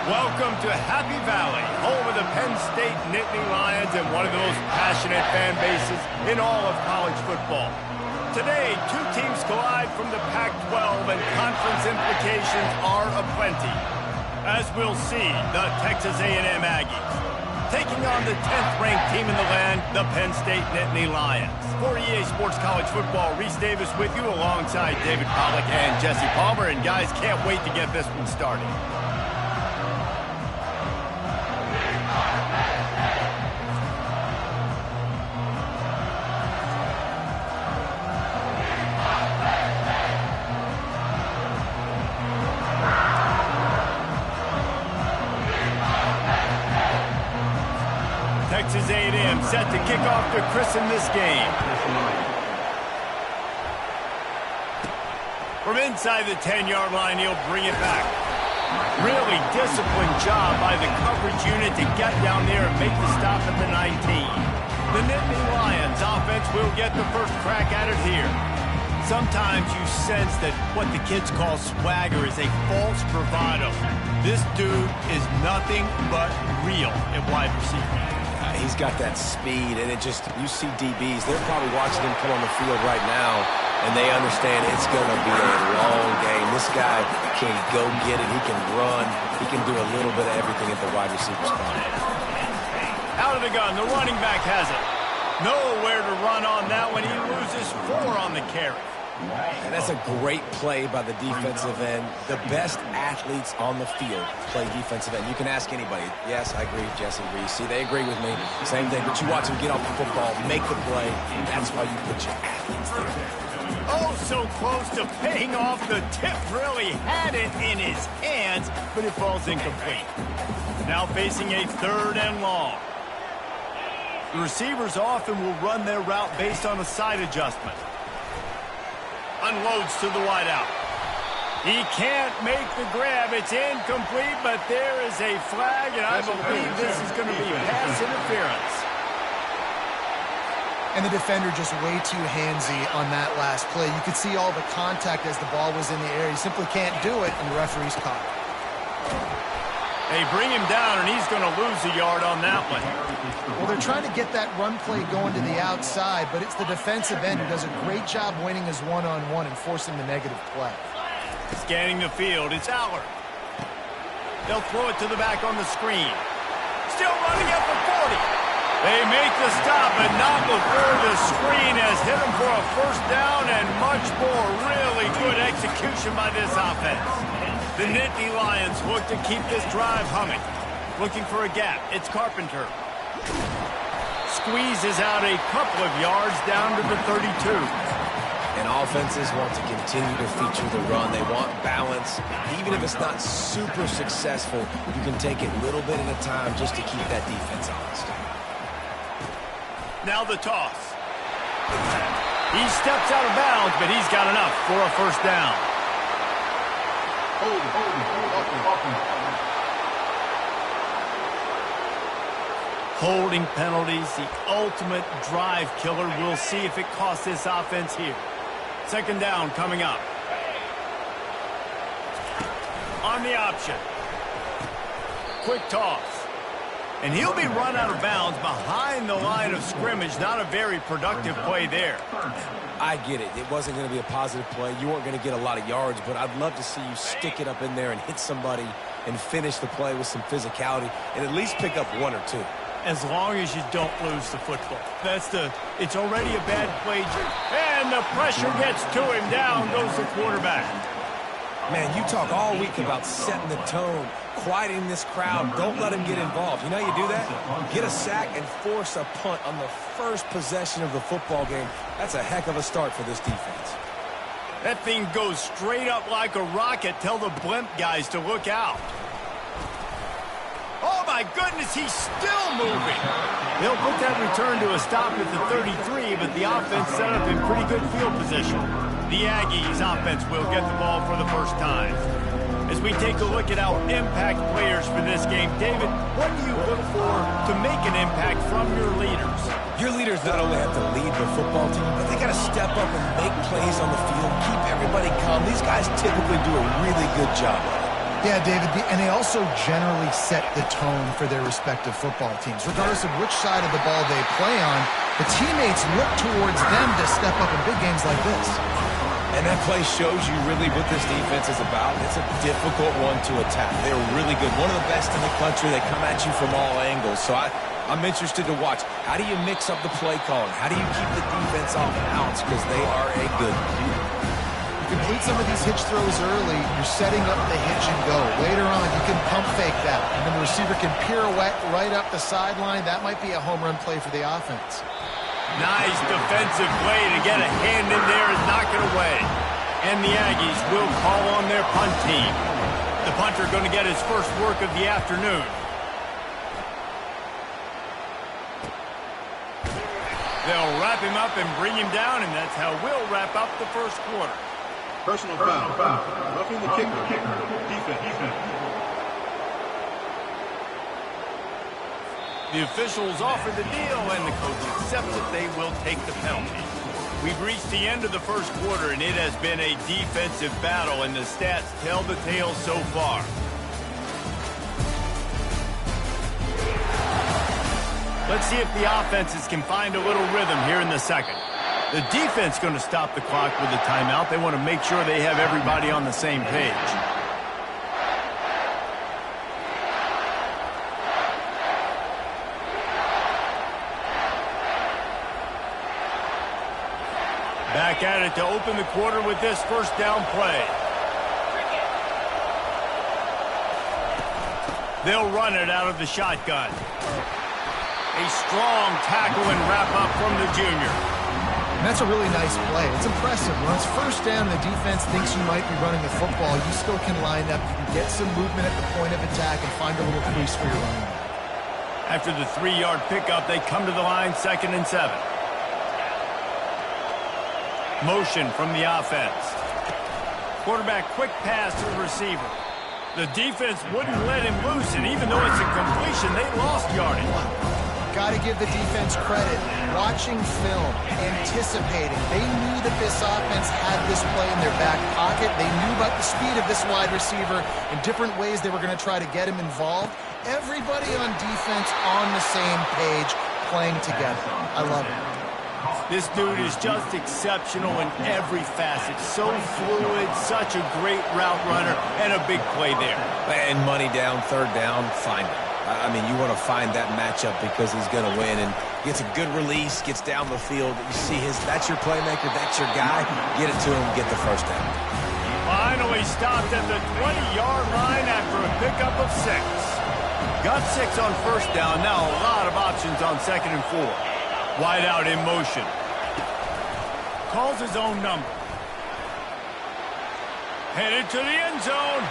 Welcome to Happy Valley, home of the Penn State Nittany Lions and one of the most passionate fan bases in all of college football. Today, two teams collide from the Pac-12 and conference implications are aplenty. As we'll see, the Texas A&M Aggies taking on the 10th-ranked team in the land, the Penn State Nittany Lions. For EA Sports College Football, Reese Davis with you alongside David Pollack and Jesse Palmer. And guys, can't wait to get this one started. Texas A&M set to kick off to christen this game. From inside the 10-yard line, he'll bring it back. Really disciplined job by the coverage unit to get down there and make the stop at the 19. The Nittany Lions offense will get the first crack at it here. Sometimes you sense that what the kids call swagger is a false bravado. This dude is nothing but real at wide receiver. He's got that speed, and you see DBs, they're probably watching him come on the field right now, and they understand it's going to be a long game. This guy can go get it. He can run. He can do a little bit of everything at the wide receiver spot. Out of the gun, the running back has it. Nowhere to run on that one. He loses 4 on the carry. And that's a great play by the defensive end. The best athletes on the field play defensive end. You can ask anybody. Yes, I agree, Jesse Reese. See, they agree with me. Same thing, but you watch him get off the football, make the play. That's why you put your athletes there. Oh, so close to paying off. The tip really had it in his hands, but it falls incomplete. Now facing a 3rd and long. The receivers often will run their route based on a side adjustment. Unloads to the wideout. He can't make the grab. It's incomplete, but there is a flag, and I believe this is going to be pass interference. And the defender just way too handsy on that last play. You could see all the contact as the ball was in the air. He simply can't do it, and the referee's caught it. They bring him down, and he's going to lose a yard on that one. Well, they're trying to get that run play going to the outside, but it's the defensive end who does a great job winning his one-on-one and forcing the negative play. Scanning the field, it's Allard. They'll throw it to the back on the screen. Still running up for 40. They make the stop, but not before the screen has hit him for a first down and much more. Really good execution by this offense. The Nittany Lions look to keep this drive humming. Looking for a gap. It's Carpenter. Squeezes out a couple of yards down to the 32. And offenses want to continue to feature the run. They want balance. Even if it's not super successful, you can take it a little bit at a time just to keep that defense honest. Now the toss. He steps out of bounds, but he's got enough for a first down. Holding penalties, the ultimate drive killer. We'll see if it costs this offense here. 2nd down coming up. On the option. Quick toss. And he'll be run out of bounds behind the line of scrimmage. Not a very productive play there. I get it. It wasn't going to be a positive play. You weren't going to get a lot of yards, but I'd love to see you stick it up in there and hit somebody and finish the play with some physicality and at least pick up 1 or 2. As long as you don't lose the football. It's already a bad play. And the pressure gets to him. Down goes the quarterback. Man, you talk all week about setting the tone, quieting this crowd. Don't let him get involved. You know how you do that? Get a sack and force a punt on the first possession of the football game. That's a heck of a start for this defense. That thing goes straight up like a rocket. Tell the blimp guys to look out. Oh, my goodness, he's still moving. They'll put that return to a stop at the 33, but the offense set up in pretty good field position. The Aggies offense will get the ball for the first time. As we take a look at our impact players for this game, David, what do you look for to make an impact from your leaders? Your leaders not only have to lead the football team, but they got to step up and make plays on the field, keep everybody calm. These guys typically do a really good job of it. Yeah, David, and they also generally set the tone for their respective football teams. Regardless of which side of the ball they play on, the teammates look towards them to step up in big games like this. And that play shows you really what this defense is about. It's a difficult one to attack. They're really good. One of the best in the country. They come at you from all angles. So I'm interested to watch. How do you mix up the play calling? How do you keep the defense off balance? Because they are a good team. Complete some of these hitch throws early, you're setting up the hitch and go. Later on, you can pump fake that, and then the receiver can pirouette right up the sideline. That might be a home run play for the offense. Nice defensive play to get a hand in there and knock it away. And the Aggies will call on their punt team. The punter going to get his first work of the afternoon. They'll wrap him up and bring him down, and that's how we'll wrap up the first quarter. Personal foul. Roughing the kicker. Defense. The officials offer the deal, and the coach accepts it. They will take the penalty. We've reached the end of the first quarter, and it has been a defensive battle, and the stats tell the tale so far. Let's see if the offenses can find a little rhythm here in the second. The defense going to stop the clock with a timeout. They want to make sure they have everybody on the same page. Back at it to open the quarter with this first down play. They'll run it out of the shotgun. A strong tackle and wrap up from the junior. And that's a really nice play. It's impressive. When it's first down, the defense thinks you might be running the football. You still can line up. You can get some movement at the point of attack and find a little crease for your running back. After the 3-yard pickup, they come to the line 2nd and 7. Motion from the offense. Quarterback quick pass to the receiver. The defense wouldn't let him loose, and even though it's a completion, they lost yardage. Got to give the defense credit. Watching film, anticipating. They knew that this offense had this play in their back pocket. They knew about the speed of this wide receiver and different ways they were going to try to get him involved. Everybody on defense on the same page, playing together. I love it. This dude is just exceptional in every facet. So fluid, such a great route runner, and a big play there. And money down, 3rd down, find him. I mean, you want to find that matchup because he's going to win, and gets a good release, gets down the field. You see that's your playmaker, that's your guy. Get it to him, get the first down. Finally stopped at the 20-yard line after a pickup of 6. Got 6 on first down. Now a lot of options on 2nd and 4. Wide out in motion. Calls his own number. Headed to the end zone.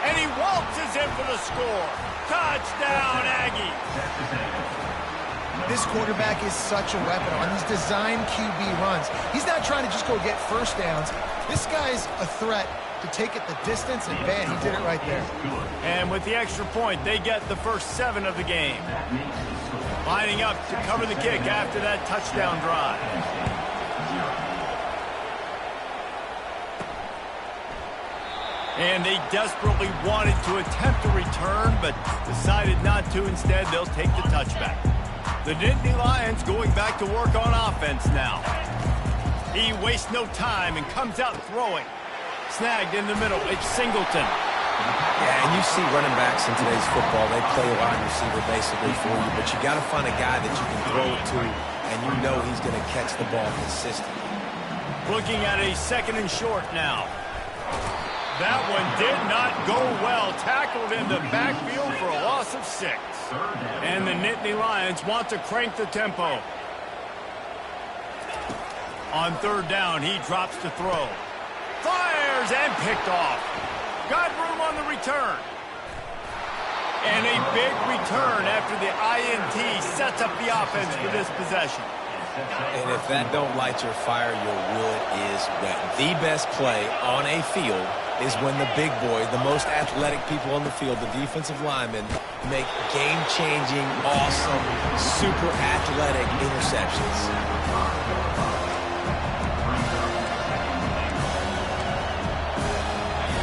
And he waltzes in for the score. Touchdown, Aggies. This quarterback is such a weapon on these design QB runs. He's not trying to just go get first downs. This guy's a threat to take it the distance, and bam, he did it right there. And with the extra point, they get the first 7 of the game. Lining up to cover the kick after that touchdown drive. And they desperately wanted to attempt a return, but decided not to. Instead, they'll take the touchback. The Nittany Lions going back to work on offense now. He wastes no time and comes out throwing. Snagged in the middle. It's Singleton. Yeah, and you see running backs in today's football, they play a wide receiver basically for you, but you got to find a guy that you can throw it to, and you know he's going to catch the ball consistently. Looking at a 2nd and short now. That one did not go well. Tackled in the backfield for a loss of 6. And the Nittany Lions want to crank the tempo. On 3rd down, he drops to throw. Fires and picked off. Got room on the return. And a big return after the INT sets up the offense for this possession. And if that don't light your fire, your wood is wet. The best play on a field is when the big boy, the most athletic people on the field, the defensive linemen, make game-changing, awesome, super athletic interceptions.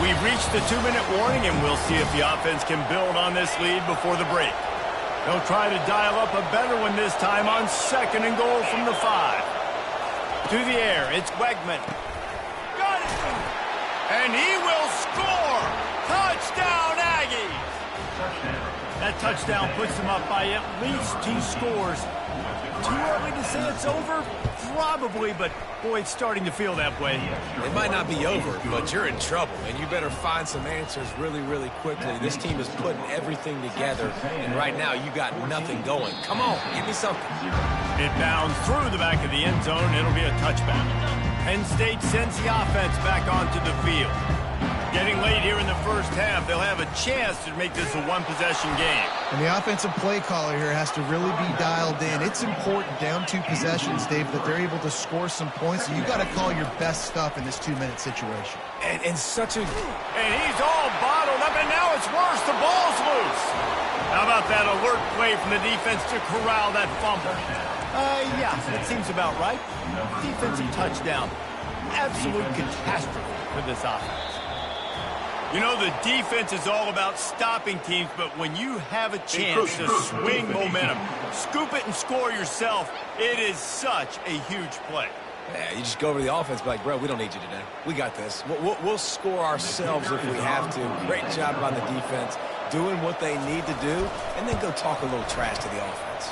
We've reached the 2-minute warning, and we'll see if the offense can build on this lead before the break. They'll try to dial up a better one this time on 2nd and goal from the 5. To the air, it's Wegman. Got it! And he will score! Touchdown, Aggies! That touchdown puts them up by at least 2 scores. Too early to say it's over? Probably, but boy, it's starting to feel that way. It might not be over, but you're in trouble, and you better find some answers really, really quickly. This team is putting everything together, and right now you got nothing going. Come on, give me something. It bounds through the back of the end zone. It'll be a touchback. Penn State sends the offense back onto the field. Getting late here in the first half, they'll have a chance to make this a one-possession game. And the offensive play caller here has to really be dialed in. It's important down 2 possessions, Dave, that they're able to score some points. So you got to call your best stuff in this 2-minute situation. And such a... And he's all bottled up, and now it's worse. The ball's loose. How about that alert play from the defense to corral that fumble? Yeah, that seems about right. Defensive touchdown. Absolute catastrophe for this offense. You know, the defense is all about stopping teams, but when you have a chance to swing momentum, scoop it and score yourself, it is such a huge play. Yeah, you just go over to the offense and be like, bro, we don't need you today. We got this. We'll score ourselves if we have to. Great job by the defense doing what they need to do, and then go talk a little trash to the offense.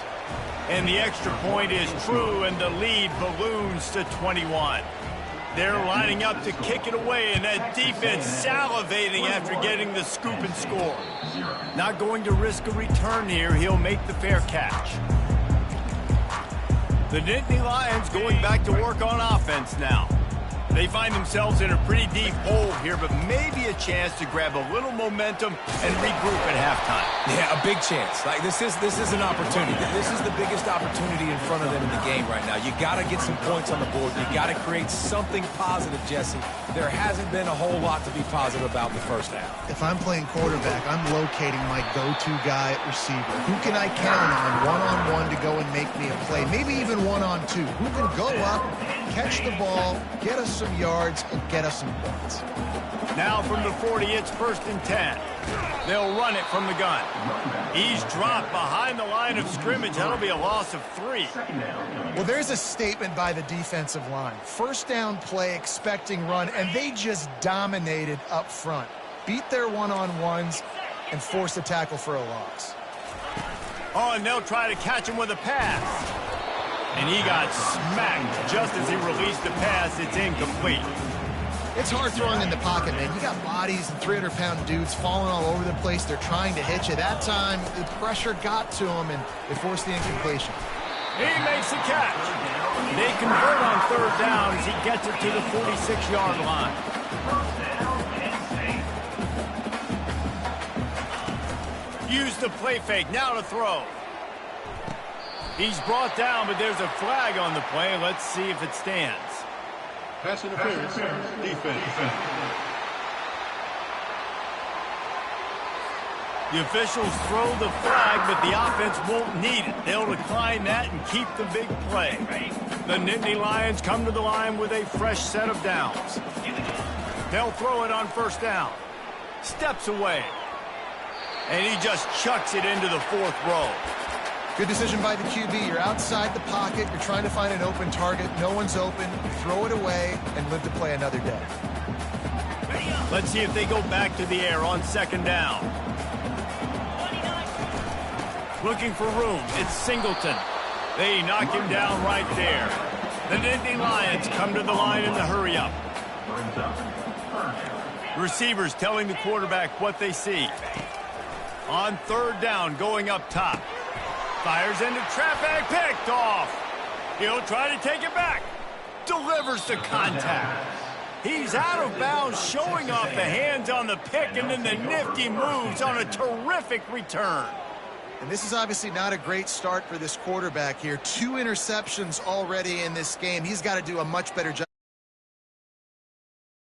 And the extra point is true, and the lead balloons to 21. They're lining up to kick it away, and that defense salivating after getting the scoop and score. Not going to risk a return here. He'll make the fair catch. The Nittany Lions going back to work on offense now. They find themselves in a pretty deep hole here, but maybe a chance to grab a little momentum and regroup at halftime. Yeah, a big chance. Like this is an opportunity. This is the biggest opportunity in front of them in the game right now. You got to get some points on the board. You got to create something positive, Jesse. There hasn't been a whole lot to be positive about in the first half. If I'm playing quarterback, I'm locating my go-to guy at receiver. Who can I count on one-on-one to go and make me a play? Maybe even one-on-two. Who can go up, catch the ball, get us some yards, and get us some points. Now from the 40, it's 1st and 10. They'll run it from the gun. He's dropped behind the line of scrimmage. That'll be a loss of 3. Well, there's a statement by the defensive line. First down play, expecting run, and they just dominated up front. Beat their one-on-ones and forced a tackle for a loss. Oh, and they'll try to catch him with a pass. And he got smacked just as he released the pass. It's incomplete. It's hard throwing in the pocket, man. You got bodies and 300-pound dudes falling all over the place. They're trying to hit you. That time, the pressure got to him, and they forced the incompletion. He makes the catch. They convert on 3rd down as he gets it to the 46-yard line. Use the play fake. Now to throw. He's brought down, but there's a flag on the play. Let's see if it stands. Pass interference. Defense. The officials throw the flag, but the offense won't need it. They'll decline that and keep the big play. The Nittany Lions come to the line with a fresh set of downs. They'll throw it on 1st down. Steps away. And he just chucks it into the 4th row. Good decision by the QB. You're outside the pocket. You're trying to find an open target. No one's open. Throw it away and live to play another day. Let's see if they go back to the air on 2nd down. Looking for room. It's Singleton. They knock him down right there. The Nittany Lions come to the line in the hurry-up. Receivers telling the quarterback what they see. On 3rd down, going up top. Fires into traffic, picked off. He'll try to take it back. Delivers the contact. He's out of bounds, showing off the hands on the pick, and then the nifty moves on a terrific return. And this is obviously not a great start for this quarterback here. 2 interceptions already in this game. He's got to do a much better job.